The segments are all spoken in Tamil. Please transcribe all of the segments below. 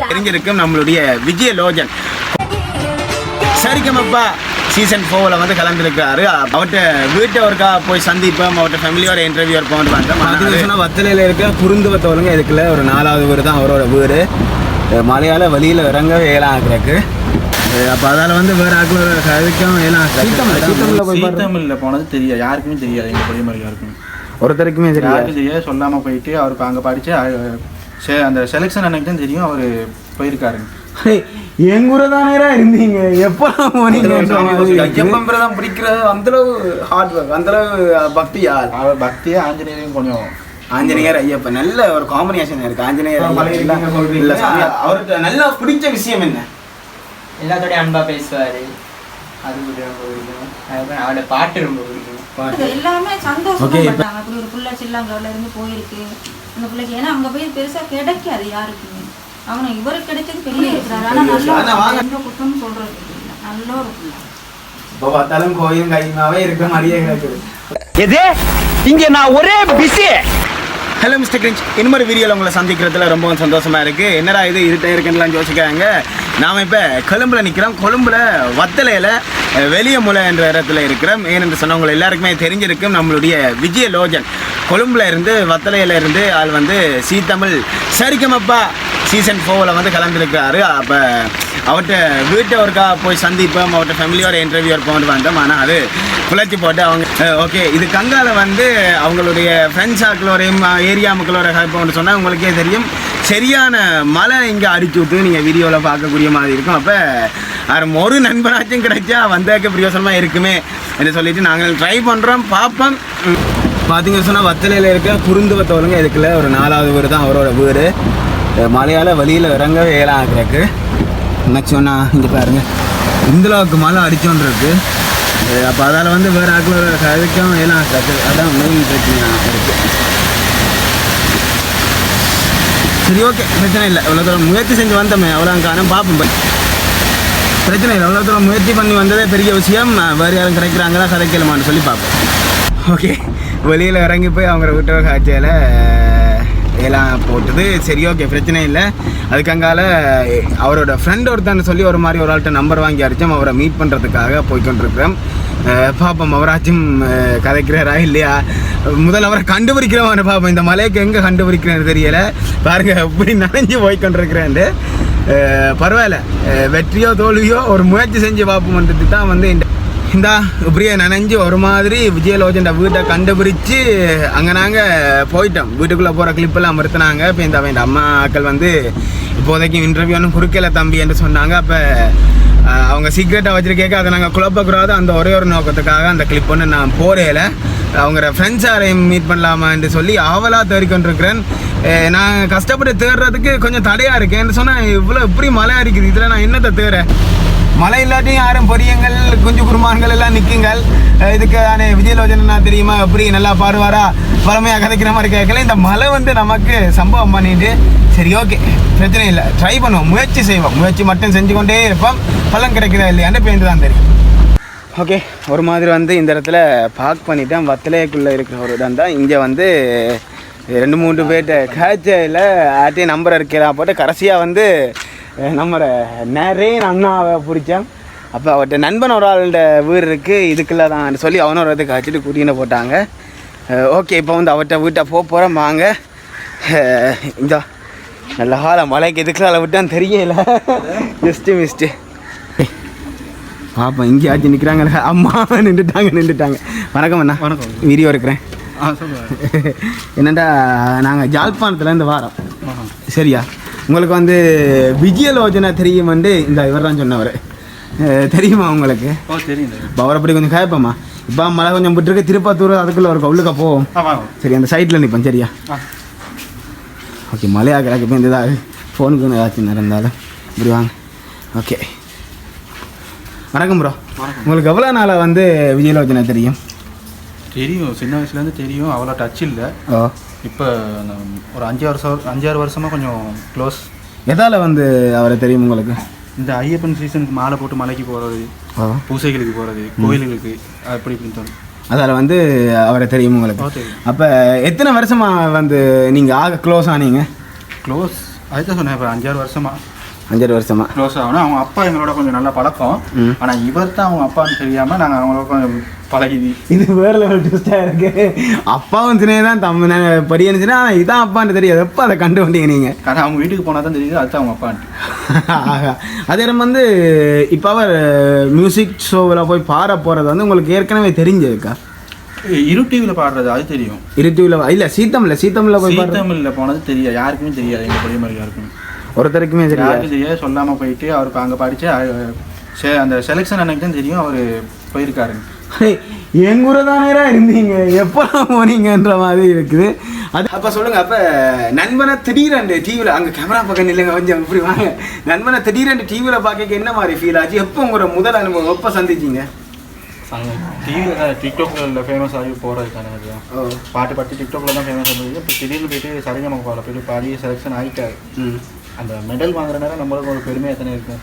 தெரிஞ்சிருக்கும் நம்மளுடைய விஜயலோஜன் சரிகமப்பா சீசன் 4ல வந்து கலந்துருக்காரு. அவர்கிட்ட வீட்டை ஒருக்கா போய் சந்திப்போம், அவர்கிட்ட ஃபேமிலியோட இன்டர்வியூ இருப்போம் பார்த்தோம். வத்தலையில் இருக்க குறுந்துவத்தவளுங்க இதுக்குள்ள ஒரு 4வது வீடு தான் அவரோட வீடு. மலையாள வழியில் இறங்க ஏலாம் ஆக்குறக்கு. அப்போ அதால் வந்து வேறு ஆக்களோட கதைக்கும் ஏலாம் சீத்தமில்ல போனது தெரியாது, யாருக்குமே தெரியாது. எங்கள் பெரிய மாதிரி யாருக்குமே ஒருத்தருக்குமே தெரியாது. சொல்லாமல் போயிட்டு அவருக்கு அங்கே படித்து அந்த செலெக்ஷன் அன்னைக்கு தான் தெரியும் அவர் போயிருக்காரு. என் கூட தானே இருந்தீங்க, எப்போ தான் பிடிக்கிறது. அந்தளவு ஹார்ட் ஒர்க், அந்தளவு பக்தியா. அவர் பக்தியே ஆஞ்சநேயரையும் கொஞ்சம் ஆஞ்சநேயர் ஐயப்பன் நல்ல ஒரு காம்பினேஷன் இருக்கு. ஆஞ்சநேயர் அவருக்கு நல்லா பிடிச்ச விஷயம் என்ன? எல்லாத்தோடய அன்பா பேசுவாரு, அது ரொம்ப பிடிக்கும். அவரோட பாட்டு ரொம்ப பிடிக்கும். எல்லாமே சந்தோஷப்பட்டாங்க. அப்படி ஒரு பிள்ளை சில்லாங்கல இருந்து போயிருக்கு அந்த பிள்ளைக்கு. ஏன்னா அங்க போய் பெருசா கிடைக்காது யாருக்குமே. அவனை இவருக்கு கிடைச்சது பெரிய இருக்கிறாரு. ஆனா நல்ல குற்றம் சொல்றது இல்லை, நல்ல ஒரு பிள்ளை. இப்போ பார்த்தாலும் கோயிலும் கைமாவே இருக்க மாதிரியே கிடைக்குது. எது இங்க நான் ஒரே பிஸி. ஹலோ மிஸ்டர் கிரிஞ்ச், இன்னொரு வீடியோவில் உங்களை சந்திக்கிறதுல ரொம்பவும் சந்தோஷமாக இருக்குது. என்னடா இது இருட்டே இருக்குன்னு யோசிக்கிறாங்க. நாம் இப்போ கொழும்புல நிற்கிறோம். கொழும்புல வத்தலையில் வெளிய முலை என்ற இடத்துல இருக்கிறோம். ஏனென்று சொன்னவங்க எல்லாருக்குமே தெரிஞ்சிருக்கும் நம்மளுடைய விஜயலோஜன் கொழும்புல இருந்து வத்தலையில் இருந்து ஆள் வந்து சீத்தமிழ் சரிகமப்பா சீசன் 4ல வந்து கலந்துருக்காரு. அப்போ அவர்கிட்ட வீட்டை ஒருக்கா போய் சந்திப்போம், அவர்கிட்ட ஃபேமிலியோட இன்டர்வியூ இருப்போம்னு வந்தோம். ஆனால் அது குழச்சி போட்டு அவங்க ஓகே இது கங்கால வந்து அவங்களுடைய ஃப்ரெண்ட்ஸ் ஆக்களோடையும் ஏரியா மக்களோட ஹெல்ப்னு சொன்னால் உங்களுக்கே தெரியும், சரியான மழை இங்கே அடிச்சு விட்டு நீங்கள் வீடியோவில் பார்க்கக்கூடிய மாதிரி இருக்கும். அப்போ ஒரு நண்பனாச்சும் கிடைச்சா வந்தாக்க பிரயோசனமாக இருக்குமே என்று சொல்லிட்டு நாங்கள் ட்ரை பண்ணுறோம், பார்ப்போம். பார்த்தீங்கன்னு சொன்னால் வத்தலையில் இருக்க குறுந்துவத்தவளுங்க இதுக்குள்ள ஒரு 4வது வீடு தான் அவரோட வீடு. மலையாள வழியில் இறங்க ஏலாம் ஆக்குறக்கு. நெக்ஸ்ட் ஒன்றா இங்கே பாருங்க, இந்தளவுக்கு மழை அடிச்சோன்னு இருக்கு. அப்போ அதால் வந்து வேறு ஆக்களோட கதைக்கும் ஏலாம் ஆக்குறக்கு. அதான் மெயின் பிரச்சனையாக இருக்குது. சரி ஓகே, பிரச்சனை இல்லை. எவ்வளோ தூரம் முயற்சி செஞ்சு வந்தோமே அவ்வளோ காணும் பார்ப்போம். பிரச்சனை இல்லை, எவ்வளோ தூரம் முயற்சி பண்ணி வந்ததே பெரிய விஷயம். வேறு யாரும் கிடைக்கிறாங்களா கதைக்கலாமான்னு சொல்லி பார்ப்போம். ஓகே, வெளியில் இறங்கி போய் அவங்க வீட்டோட காட்சியில் எல்லாம் போட்டுது. சரி ஓகே, பிரச்சனை இல்லை. அதுக்கங்கால அவரோட ஃப்ரெண்ட் ஒருத்தான்னு சொல்லி ஒரு மாதிரி ஒரு ஆள்கிட்ட நம்பர் வாங்கி அடித்தோம். அவரை மீட் பண்ணுறதுக்காக போய்கொண்டிருக்கிறோம். பார்ப்போம் அவராச்சும் கதைக்கிறாரா இல்லையா. முதல்ல அவரை கண்டுபிடிக்கிறவன் பார்ப்போம். இந்த மலைக்கு எங்கே கண்டுபிடிக்கிறேன்னு தெரியலை. பாருங்கள் எப்படி நனைஞ்சு போய்கொண்டிருக்கிறேன்ட்டு. பரவாயில்ல, வெற்றியோ தோல்வியோ ஒரு முயற்சி செஞ்சு பார்ப்போம்ன்றது தான் வந்து இந்த இப்படியே நனைஞ்சு ஒரு மாதிரி விஜயலோஜன் வீட்டை கண்டுபிடிச்சி அங்கே நாங்கள் போயிட்டோம். வீட்டுக்குள்ளே போகிற கிளிப்பெல்லாம் மறுத்துனாங்க. இப்போ இந்த அவன் அம்மாக்கள் வந்து இப்போதைக்கு இன்டர்வியூன்னு குறுக்கல தம்பி என்று சொன்னாங்க. அப்போ அவங்க சீக்ரெட்டாக வச்சுருக்கேக்க அதை நாங்கள் குழப்பக்கூடாது அந்த ஒரே ஒரு நோக்கத்துக்காக அந்த கிளிப் ஒன்று நான் போகிறேல அவங்க ஃப்ரெண்ட்ஸ் யாரையும் மீட் பண்ணலாமான்னு சொல்லி ஆவலாக தேடிக்கொண்டிருக்கிறேன். நான் கஷ்டப்பட்டு தேடுறதுக்கு கொஞ்சம் தடையாக இருக்கேன்னு சொன்னால் இவ்வளோ இப்படி மழை அடிக்குது, இதில் நான் என்னத்தை தேடுறேன். மழை இல்லாட்டியும் யாரும் பொரியங்கள் குஞ்சு குருமான்கள் எல்லாம் நிற்குங்கள். இதுக்கு விஜயலோஜனா தெரியுமா எப்படி நல்லா பாடுவாரா பழமையாக கதைக்கிற மாதிரி கேட்கல. இந்த மழை வந்து நமக்கு சம்பவம் பண்ணிட்டு சரி ஓகே பிரச்சனை இல்லை, ட்ரை பண்ணுவோம், முயற்சி செய்வோம். முயற்சி மட்டும் செஞ்சு கொண்டே இருப்போம். பழம் கிடைக்கிறதா இல்லையான்னு பேருந்து தான் தெரியும். ஓகே, ஒரு மாதிரி வந்து இந்த இடத்துல பார்க் பண்ணிட்டேன். வத்தலைக்குள்ளே இருக்கிற ஒரு இடம் தான். இங்கே வந்து 2-3 பேர்கிட்ட காய்ச்சல ஆட்டி நம்பர் இருக்கலாம் போட்டு கடைசியாக வந்து நம்மளோட நிறைய அண்ணாவை பிடிச்சேன். அப்போ அவர்கிட்ட நண்பன் ஒரு ஆளோட வீடு இருக்குது இதுக்குள்ளே தான் சொல்லி அவனோட இடத்துக்கு வச்சுட்டு கூட்டின்னு போட்டாங்க. ஓகே, இப்போ வந்து அவர்கிட்ட வீட்டை போகிறோம் வாங்க. இந்த நல்ல காலம் மலைக்கு இதுக்குள்ள விட்டான்னு தெரியல, மிஸ்ட்டு பாப்பா இங்கே ஆச்சு நிற்கிறாங்க. அம்மா நின்றுட்டாங்க. வணக்கம் அண்ணா. வணக்கம். வீடியோ இருக்கிறேன். என்னடா நாங்கள் ஜாழ்ப்பாணத்துலேருந்து வாரோம். சரியா, உங்களுக்கு வந்து விஜயலோஜனா தெரியும் வந்து இந்த இவர் தான் சொன்னவர் தெரியுமா உங்களுக்கு? தெரியும். இப்போ அவரை அப்படி கொஞ்சம் கேட்போம்மா. இப்போ மழை கொஞ்சம் விட்டுருக்கு, திருப்பத்தூர் அதுக்குள்ளே ஒரு உள்ளுக்க போவோம். சரி, அந்த சைட்டில் நிற்போம். சரியா ஓகே. மழையாக கிடக்கு இப்போ இந்த இதாக ஃபோனுக்கு ஒன்று ஏதாச்சும் இருந்தாலும் இப்படி வாங்க. ஓகே, வணக்கம் ப்ரோ. உங்களுக்கு எவ்வளோ நாளாக வந்து விஜயலோஜனா தெரியும்? சின்ன வயசுலேருந்து தெரியும், அவ்வளோ டச் இல்லை. இப்போ ஒரு 5-6 வருஷமாக கொஞ்சம் க்ளோஸ். எதால் வந்து அவரை தெரியும் உங்களுக்கு? இந்த ஐயப்பன் சீசனுக்கு மாலை போட்டு மலைக்கு போகிறது, பூசைகளுக்கு போகிறது, கோயில்களுக்கு அப்படி இப்படின்னு தோணும். அதால் வந்து அவரை தெரியும் உங்களுக்கு. அப்போ எத்தனை வருஷமாக வந்து நீங்கள் க்ளோஸ் ஆனீங்க? க்ளோஸ் அதுதான் சொன்னேன் இப்போ 5-6 வருஷமா 5 வருஷமா க்ளோஸ் ஆகணும். அவங்க அப்பா எங்களோட கொஞ்சம் நல்ல பழக்கம். ஆனால் இவர் தான் அவங்க அப்பான்னு தெரியாமல் நாங்கள் அவங்களோட கொஞ்சம் பழகி. இது வேறு லெவல் ட்விஸ்டாக இருக்குது. அப்பாவும் சின்ன தான் தம்ம படியனுச்சுன்னா ஆனால் இதான் அப்பான்னு தெரியாது. எப்போ அதை கண்டு வந்தீங்க நீங்கள்? ஆனால் அவங்க வீட்டுக்கு போனால் தான் தெரியுது அதுதான் அவங்க அப்பான்ட்டு. அதே நம்ம வந்து இப்போ அவர் மியூசிக் ஷோவில் போய் பாட போகிறது வந்து உங்களுக்கு ஏற்கனவே தெரிஞ்சதுக்கா? இரு டிவியில் பாடுறது அது தெரியும். இரு டிவியில் இல்லை சீத்தமில்ல போய் சீத்தமில்ல போனது தெரியாது, யாருக்குமே தெரியாது. எங்கள் பெரிய மாதிரி யாருக்குமே ஒருத்தருக்குமே தெரியாது. சொல்லாமல் போயிட்டு அவருக்கு அங்கே படித்து அந்த செலெக்ஷன் அன்னைக்கு தான் தெரியும் அவர் போயிருக்காரு. என் கூட தானேரா இருந்தீங்க, எப்போலாம் போனீங்கன்ற மாதிரி இருக்குது. அது அப்போ சொல்லுங்கள், அப்போ நண்பனை திடீரெண்டு டிவியில் அங்கே கேமரா பக்கம் இல்லைங்க கொஞ்சம் இப்படி வாங்க. நண்பனை திடீரெண்டு டிவியில் பார்க்க என்ன மாதிரி ஃபீல் ஆச்சு? எப்போ உங்களோட முதல் அனுபவம் எப்போ சந்திச்சிங்க? டிவியில் தான் டிக்டாக்ல ஃபேமஸ் ஆகி போகிறதுக்கான பாட்டு பாட்டு டிக்டாக்ல தான் ஃபேமஸ் ஆகுது. இப்போ திடீர்னு போயிட்டு சரிகம பாட போயிட்டு பாடி செலெக்ஷன் ஆகிட்டாரு. அந்த மெடல் வாங்குற நேரம் நம்மளுக்கு ஒரு பெருமையாக தானே இருக்கும்.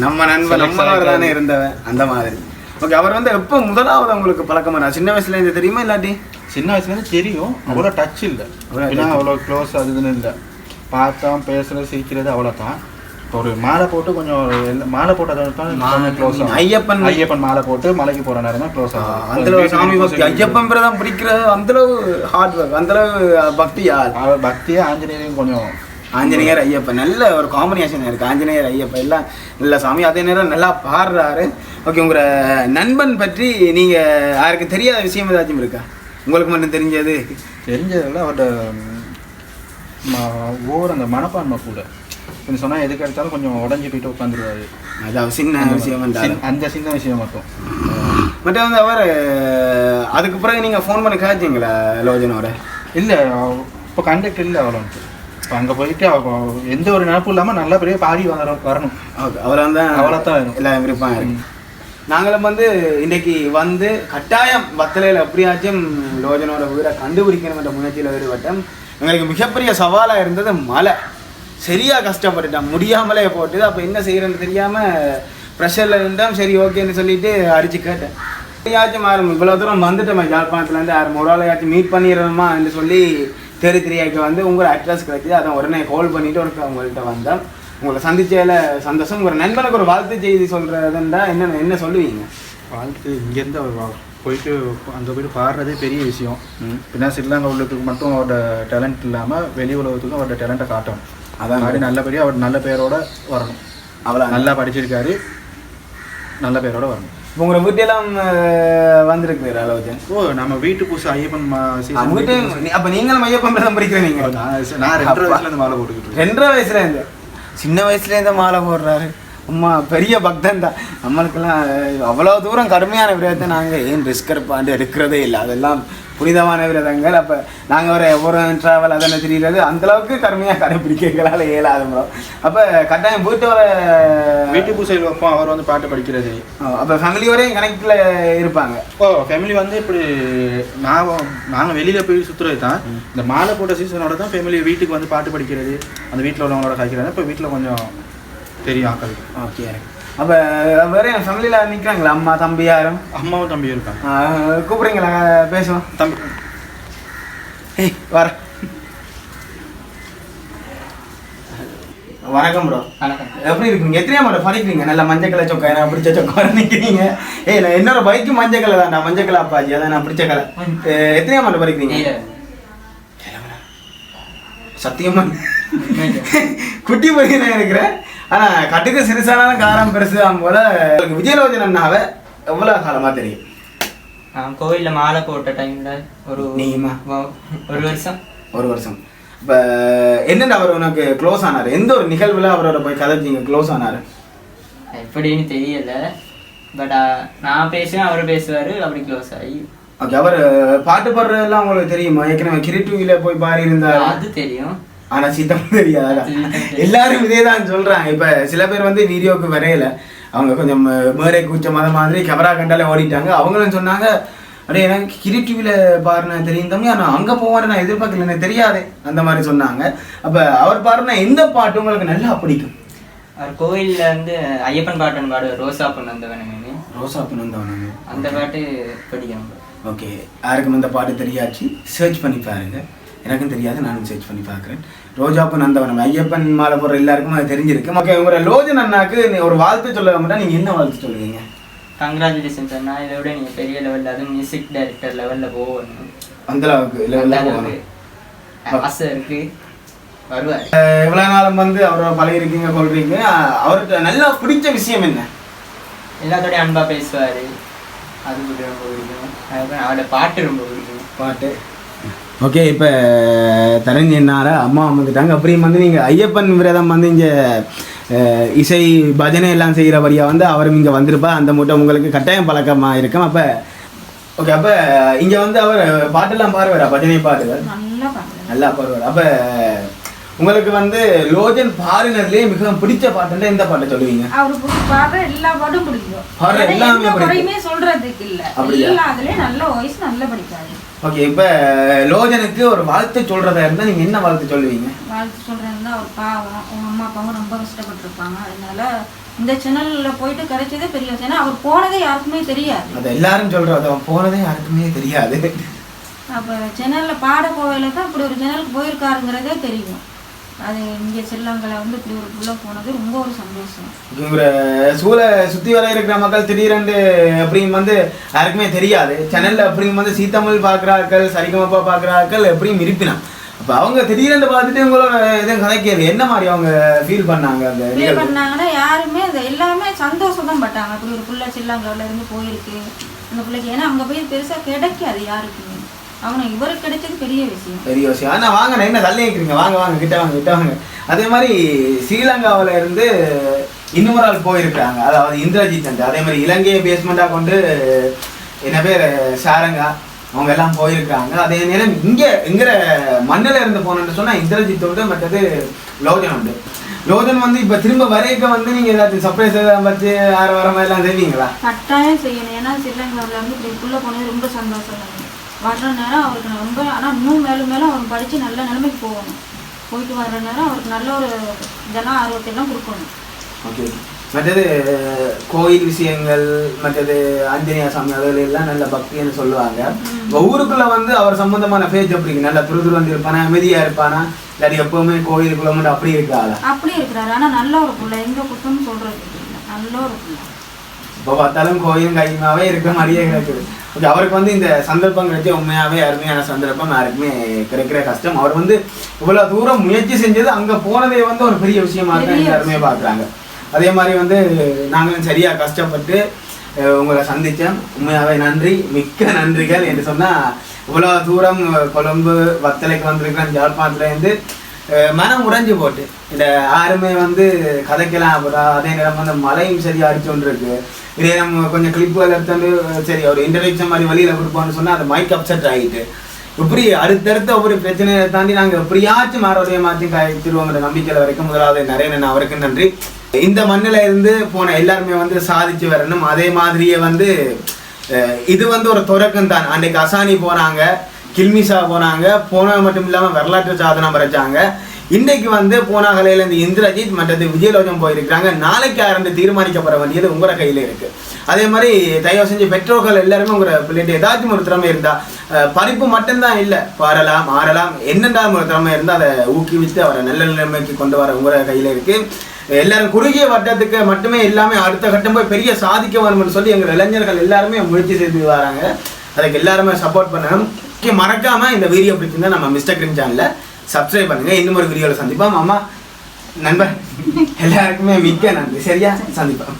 நம்ம நண்பன் நம்மளோட தானே இருந்தவன் அந்த மாதிரி. ஓகே, அவர் வந்து எப்போ முதலாவது உங்களுக்கு பழக்கமாக? சின்ன வயசுலேருந்து தெரியுமா இல்லாட்டி? சின்ன வயசுலேருந்து தெரியும், அவ்வளோ டச் இல்லை, அவ்வளோ க்ளோஸ் அது இதுன்னு இல்லை. பார்த்தோம் பேசுகிறது சிரிக்கிறது அவ்வளோதான். ஒரு மாலை போட்டு கொஞ்சம் மாலை போட்டதான் க்ளோஸ் ஆகும். ஐயப்பன் மாலை போட்டு மலைக்கு போகிற நேரம் தான் க்ளோஸ் ஆகும். அந்தளவு சாமி பக்தி, ஐயப்பன் தான் பிடிக்கிறது, அந்தளவு ஹார்ட் ஒர்க், அந்தளவு பக்தியா? அவர் பக்தியாக ஆஞ்சநேயரையும் கொஞ்சம் ஆஞ்சநேயர் ஐயப்பன் நல்ல ஒரு காம்பினேஷன் இருக்குது. ஆஞ்சநேயர் ஐயப்பன் எல்லாம் நல்ல சாமி, அதே நேரம் நல்லா பாடுறாரு. ஓகே, உங்களோட நண்பன் பற்றி நீங்கள் யாருக்கு தெரியாத விஷயம் ஏதாச்சும் இருக்கா? உங்களுக்கு மட்டும் தெரிஞ்சதெல்லாம் அவரோட ஒவ்வொரு அந்த மனப்பான்மை கூட கொஞ்சம் சொன்னால் எதுக்கு எடுத்தாலும் கொஞ்சம் உடஞ்சி போயிட்டு உட்காந்துருவாரு. அதான் சின்ன விஷயம், அந்த சின்ன விஷயம் மட்டும். மட்டும் வந்து அவர் அதுக்கு பிறகு நீங்கள் ஃபோன் பண்ணி கேட்டீங்களா லோஜனோட? இல்லை, இப்போ கான்டாக்ட் இல்லை அவ்வளோன்ட்டு. இப்போ அங்கே போயிட்டு எந்த ஒரு நினப்பும் இல்லாமல் நல்லபடியாக பாடி வரணும். ஓகே, அவ்வளோதான் வேணும், எல்லாம் விருப்பம் இருக்கு. நாங்களும் வந்து இன்றைக்கி வந்து கட்டாயம் வத்தலையில் எப்படியாச்சும் லோஜனோட வீடை கண்டுபிடிக்கணும் என்ற முயற்சியில் ஈடுபட்டோம். எங்களுக்கு மிகப்பெரிய சவாலாக இருந்தது மழை. சரியாக கஷ்டப்பட்டுட்டோம், முடியாமலே போட்டுது. அப்போ என்ன செய்கிறேன்னு தெரியாமல் ப்ரெஷரில் இருந்தோம். சரி ஓகேன்னு சொல்லிட்டு அடித்து கேட்டேன். யாச்சும் யாரும் இவ்வளோ தூரம் வந்துட்டோம் யாழ்ப்பாணத்துலேருந்து, யாரும் ஒரு ஆளையாச்சும் மீட் பண்ணிடுறோமா என்று சொல்லி தெரியாக்கு வந்து உங்களோட அட்ரஸ் கிடைக்கிது. அதை உடனே கால் பண்ணிவிட்டு ஒரு உங்கள்கிட்ட வந்தேன். உங்களை சந்திச்சதில் சந்தோஷம். உங்கள் நண்பனுக்கு ஒரு வாழ்த்து செய்தி சொல்கிறதுண்டா என்ன சொல்லுவீங்க? வாழ்த்து இங்கேருந்து அவர் போயிட்டு அங்கே போய்ட்டு பாடுறதே பெரிய விஷயம். பின்னா ஸ்ரீலங்கா உள்ளத்துக்கு மட்டும் அவரோட டேலண்ட் இல்லாமல் வெளி உலகத்துக்கும் அவரோட டேலண்ட்டை காட்டணும். அதான் மாதிரி நல்லபடியாக அவர் நல்ல பேரோட வரணும். அவ்வளோ நல்லா படிச்சிருக்காரு, நல்ல பேரோட வரணும். இப்போ உங்களை வீட்டெல்லாம் வந்திருக்கு அளவுக்கு? நம்ம வீட்டு புதுசு ஐயப்பன் வீட்டு. அப்போ நீங்களும் ஐயப்பன் தான் படிக்கிறீங்க? நான் 2 வயசுலேருந்து மாலை போட்டுக்கிட்டு. 2 வயசுலேருந்து? சின்ன வயசுலேருந்து மாலை போடுறாரு. அம்மா பெரிய பக்தன் தான். நம்மளுக்கெல்லாம் அவ்வளோ தூரம் கடுமையான விரதத்தை நாங்கள் ஏன் ரிஸ்க் எடுக்கிறதே இல்லை. அதெல்லாம் புனிதமான விரதங்கள். அப்போ நாங்கள் ஒரு ஒவ்வொரு ட்ராவல் அதனை தெரிகிறது அந்தளவுக்கு கடுமையாக கடைப்பிடிக்கங்களால் இயலாத. அப்போ கட்டாயம் வீட்டு பூசையில் வைப்போம். அவர் வந்து பாட்டு படிக்கிறது. அப்போ ஃபேமிலியோடையும் கனெக்டில் இருப்பாங்க? ஃபேமிலி வந்து இப்படி நாங்கள் வெளியில் போய் சுற்றுறது தான். இந்த மாலை போட்ட சீசனோட தான் ஃபேமிலி வீட்டுக்கு வந்து பாட்டு படிக்கிறது, அந்த வீட்டில் உள்ளவங்களோட காய்க்கிறது. இப்போ வீட்டில் கொஞ்சம் தெரியும் ஆக்களுக்கு. ஓகே, அப்போ வேறு என் ஃபேமிலியில் நிற்கிறாங்களா? அம்மா தம்பி யாரும்? அம்மாவும் தம்பி இருக்காங்க. கூப்பிட்றீங்களா? பேசுவோம். தம்பி வர. வணக்கம் ப்ரோ. வணக்கம். எப்படி இருக்கீங்க? எத்தனையா மட்டும் படிக்கிறீங்க? நல்லா மஞ்சள் கலர் சொக்கா, நான் பிடிச்ச சொக்கா நிற்கிறீங்க. நான் என்னோட பைக்கு மஞ்சள் கலர் தான், நான் மஞ்சள் கலர் அப்பாச்சி, அதான் நான் பிடிச்ச கலர். எத்தனையா மட்டும் படிக்கிறீங்க? சத்தியமா குட்டி பையன் தான் இருக்கிறேன். ஆனால் கட்டுக்கு சிறுசானாலும் காரம் பெருசு போல. விஜயலோஜனாவை எவ்வளோ காலமாக தெரியும்? கோவிலில் மாலை போட்ட டைமில் ஒரு வருஷம். 1 வருஷம். இப்போ என்னென்ன அவர் உனக்கு க்ளோஸ் ஆனார்? எந்த ஒரு நிகழ்வில் அவரோட போய் கதைச்சிங்க க்ளோஸ் ஆனார்? எப்படின்னு தெரியல, பட் நான் பேசுவேன், அவர் பேசுவார், அப்படி க்ளோஸ் ஆகி. ஓகே, அவர் பாட்டு பாடுறதெல்லாம் உங்களுக்கு தெரியுமா? ஏற்கனவே கிரிட்டுவியில் போய் பாடி இருந்தார், அது தெரியும். ஆனால் சீத்தம் தெரியாது. எல்லாரும் இதே தான் சொல்கிறாங்க. இப்போ சில பேர் வந்து வீடியோவுக்கு வரையில அவங்க கொஞ்சம் மேரே கூச்ச மாதிரி கேமரா கண்டாலே ஓடிட்டாங்க. அவங்களும் சொன்னாங்க, அப்படியே எனக்கு கிரிட்டிவியில் பாருனா தெரியும் தம்பி, ஆனால் அங்கே போவார் நான் எதிர்பார்க்கல, எனக்கு தெரியாது அந்த மாதிரி சொன்னாங்க. அப்போ அவர் பாருனா எந்த பாட்டு உங்களுக்கு நல்லா பிடிக்கும்? அவர் கோயிலில் வந்து ஐயப்பன் பாட்டுன்னு பாடுவார், ரோசா பொண்ணு வந்தவனு. ரோசா பொண்ணு வந்தவனு அந்த பாட்டு படிக்கணும். ஓகே, யாருக்கும் இந்த பாட்டு தெரியாச்சு சர்ச் பண்ணி பாருங்க. எனக்கும் தெரியாது, நானும் சர்ச் பண்ணி பார்க்குறேன். ரோஜாப்பு நந்தவனம் ஐயப்பன் மாலை போடுற எல்லாருக்கும் அது தெரிஞ்சிருக்கு. ஓகே, உங்களோட லோஜன் அண்ணாக்கு ஒரு வாழ்த்து சொல்ல மாட்டா நீங்கள் என்ன வாழ்த்து சொல்லுவீங்க? கங்க்ராச்சுலேஷன்ஸ் அண்ணா, இதை விட நீங்கள் பெரிய லெவலில் அதுவும் மியூசிக் டைரக்டர் லெவலில் போகணும். அந்த அளவுக்கு ஆசை இருக்குது, வருவார். இவ்வளோ நாளும் வந்து அவரை பழகிருக்கீங்க கொள்றீங்க, அவருக்கு நல்லா பிடிச்ச விஷயம் என்ன? எல்லாத்தோடய அன்பாக பேசுவார், அது ரொம்ப பிடிக்கும். அதுக்கப்புறம் அவரோட பாட்டு ரொம்ப பிடிக்கும். பாட்டு ஓகே. இப்போ தரஞ்சி என்னார அம்மா வந்துட்டாங்க. அப்படியும் வந்து நீங்கள் ஐயப்பன் விரதம் வந்து இங்கே இசை பஜனை எல்லாம் செய்கிறபடியாக வந்து அவரும் இங்கே வந்திருப்பா. அந்த மூட்டை உங்களுக்கு கட்டாயம் பழக்கமாக இருக்கும். அப்போ ஓகே, அப்போ இங்கே வந்து அவர் பாட்டெல்லாம் பாடுவாரா? பஜனை பாடுவார், நல்லா பாடுவார். அப்போ உங்களுக்கு வந்து லோஜன் பாடினதுலேயே மிகவும் பிடிச்ச பாட்டுன்னா எந்த பாட்டை சொல்லுவீங்க? அவருக்கு பாடுற எல்லா பாட்டும் பிடிக்கும், பாடுற எல்லாமே பிடிக்கும். சொல்றதுக்கு இல்லை, அதுலேயே நல்ல வாய்ஸ் நல்லா படிக்காது. ஓகே, இப்போ லோஜனுக்கு ஒரு வாழ்த்து சொல்றதா இருந்தால் நீங்கள் என்ன வாழ்த்து சொல்லுவீங்க? வாழ்த்து சொல்றேன்னா அவர் பாவம், அவங்க அம்மா அப்பாவும் ரொம்ப கஷ்டப்பட்டுருப்பாங்க. அதனால இந்த சேனலில் போயிட்டு கிடைச்சதே பெரிய விஷயம். ஏன்னா அவர் போனதே யாருக்குமே தெரியாது. அது எல்லாரும் சொல்கிறது, அவன் போனதே யாருக்குமே தெரியாது. அப்போ சேனலில் பாட போவையில் தான் இப்படி ஒரு சேனலுக்கு போயிருக்காருங்கிறதே தெரியும். அது இங்கே செல்லங்களை வந்து இப்படி ஒரு புள்ள போனது ரொம்ப ஒரு சந்தோஷம். ஒரு சூழலை சுற்றி வர இருக்கிற மக்கள் திடீரென்று எப்படியும் வந்து யாருக்குமே தெரியாது. சேனலில் எப்படியும் வந்து சீத்தமிழ் பார்க்குறார்கள், சரிகமப்பா பார்க்குறார்கள், எப்படியும் இருப்பினான். அப்போ அவங்க திடீரென்று பார்த்துட்டு உங்களோட எதுவும் கதைக்கிறது என்ன மாதிரி அவங்க ஃபீல் பண்ணாங்க? அந்த ஃபீல் பண்ணாங்கன்னா யாருமே இந்த எல்லாமே சந்தோஷம் தான் பட்டாங்க. அப்படி ஒரு புள்ள சில்லாங்கல்ல இருந்து போயிருக்கு அந்த பிள்ளைக்கு. ஏன்னா அங்கே போய் பெருசாக கிடைக்காது யாருக்குமே. அவனுக்கு இவருக்கு கிடைச்சது பெரிய விஷயம். ஆனால் வாங்க, என்ன தள்ளி வைக்கிறீங்க, வாங்க வாங்க கிட்ட வாங்க. அதே மாதிரி ஸ்ரீலங்காவில் இருந்து இன்னொரு ஆள் போயிருக்காங்க, அதாவது இந்திரஜித். அதே மாதிரி இலங்கையை பேஸ்மெண்ட்டாக கொண்டு என்ன பேர் சாரங்கா, அவங்க எல்லாம் போயிருக்காங்க. அதே நேரம் இங்கே எங்கிற மண்ணில் இருந்து போனோன்னு சொன்னால் இந்திரஜித் உண்டு, மற்றது லோஜன் உண்டு. லோஜன் வந்து இப்போ திரும்ப வரைக்கும் வந்து நீங்கள் ஏதாச்சும் சர்ப்ரைஸ் எல்லாம் வச்சு வர மாதிரிலாம் செய்வீங்களா? கட்டாயம் செய்யணும். ஏன்னா ஸ்ரீலங்காவில் வந்து இப்படி புள்ள போனது ரொம்ப சந்தோஷம். வர்ற நேரம் அவருக்கு ரொம்ப, ஆனால் இன்னும் மேலும் மேலும் அவர் படித்து நல்ல நிலைமைக்கு போகணும். போயிட்டு வர்ற நேரம் அவருக்கு நல்ல ஒரு இதெல்லாம் ஆர்வத்தையெல்லாம் கொடுக்கணும். ஓகே. மற்றது கோயில் விஷயங்கள், மற்றது ஆஞ்சநேய சாமி அதில் எல்லாம் நல்ல பக்தின்னு சொல்லுவாங்க. ஊருக்குள்ளே வந்து அவர் சம்பந்தமான பேஜ் அப்படி நல்லா துரு வந்து இருப்பானா, அமைதியாக இருப்பானா, இல்லாட்டி எப்பவுமே கோயிலுக்குள்ள மட்டும் அப்படி இருக்காளா? அப்படி இருக்கிறாரு. ஆனால் நல்ல ஒரு பிள்ளை, எந்த குற்றமும் சொல்கிறது இல்லை, நல்ல ஒரு பிள்ளை. இப்போ பார்த்தாலும் கோயிலும் கையுமாவே இருக்கிற மாதிரியே கிடைக்குது. ஓகே, அவருக்கு வந்து இந்த சந்தர்ப்பம் கிடைச்ச உண்மையாகவே அருமையான சந்தர்ப்பம், யாருக்குமே கிடைக்கிற கஷ்டம். அவர் வந்து இவ்வளோ தூரம் முயற்சி செஞ்சது, அங்கே போனதே வந்து ஒரு பெரிய விஷயமா தான் எல்லாருமே பார்க்குறாங்க. அதே மாதிரி வந்து நாங்களும் சரியாக கஷ்டப்பட்டு உங்களை சந்தித்தோம். உண்மையாகவே நன்றி, மிக்க நன்றிகள் என்று சொன்னால், இவ்வளோ தூரம் கொழும்பு வத்தலைக்கு வந்திருக்கிறேன் யாழ்ப்பாணத்துலேருந்து மனம் உறைஞ்சி போட்டு இந்த யாருமே வந்து கதைக்கலாம். அப்புறம் அதே நேரம் வந்து மழையும் சரி அடிச்சு கொண்டு இருக்கு. இதே நம்ம கொஞ்சம் கிளிப்புகள் எடுத்து சரி ஒரு இன்டர்வியூஷன் மாதிரி வழியில் கொடுப்போம்னு சொன்னால் அது மைக் அப்செட் ஆகிட்டு இப்படி அடுத்தடுத்த ஒவ்வொரு பிரச்சனையை தாண்டி நாங்கள் எப்படியாச்சும் மாறோடைய மாற்றி காய்ச்சிருவோங்கிற நம்பிக்கையில் வரைக்கும் முதலாவது நிறைய அவருக்கு நன்றி. இந்த மண்ணில் இருந்து போன எல்லாருமே வந்து சாதிச்சு வரணும். அதே மாதிரியே வந்து இது வந்து ஒரு தொடக்கம் தான். அன்றைக்கு அசானி போனாங்க, கில்மிஷா போனாங்க, போனது மட்டும் இல்லாமல் வரலாற்று சாதனம் படைச்சாங்க. இன்றைக்கு வந்து போனாகலையில் இந்த இந்திரஜித் மற்றது விஜயலோஜன் போயிருக்கிறாங்க. நாளைக்கு ஆரம்பி தீர்மானிக்கப்பட வேண்டியது உங்களோட கையில் இருக்குது. அதே மாதிரி தயவு செஞ்சு பெற்றோர்கள் எல்லாருமே உங்களோட பிள்ளைகிட்ட ஏதாச்சும் ஒரு திறமை இருந்தால், படிப்பு மட்டும்தான் இல்லை, பாடலாம் ஆடலாம், என்னென்றாலும் ஒரு திறமை இருந்தால் அதை ஊக்குவித்து அவரை நல்ல நிலைமைக்கு கொண்டு வர உங்களோட கையில் இருக்குது. எல்லாரும் குறுகிய வட்டத்துக்கு மட்டுமே எல்லாமே அடுத்த கட்டம் போய் பெரிய சாதிக்க வேணும்னு சொல்லி எங்கள் இளைஞர்கள் எல்லாருமே முயற்சி செய்து வராங்க. அதுக்கு எல்லாருமே சப்போர்ட் பண்ணணும். மறக்காமல் இந்த வீடியோ பிடிச்சிருந்தா நம்ம மிஸ்டர் கிரீன் சேனலில் சப்ஸ்கிரைப் பண்ணுங்கள். இன்னும் ஒரு வீடியோவில் சந்திப்போம். அம்மா நண்பர் எல்லாருக்குமே மிக்க நன்றி. சரியா, சந்திப்போம்.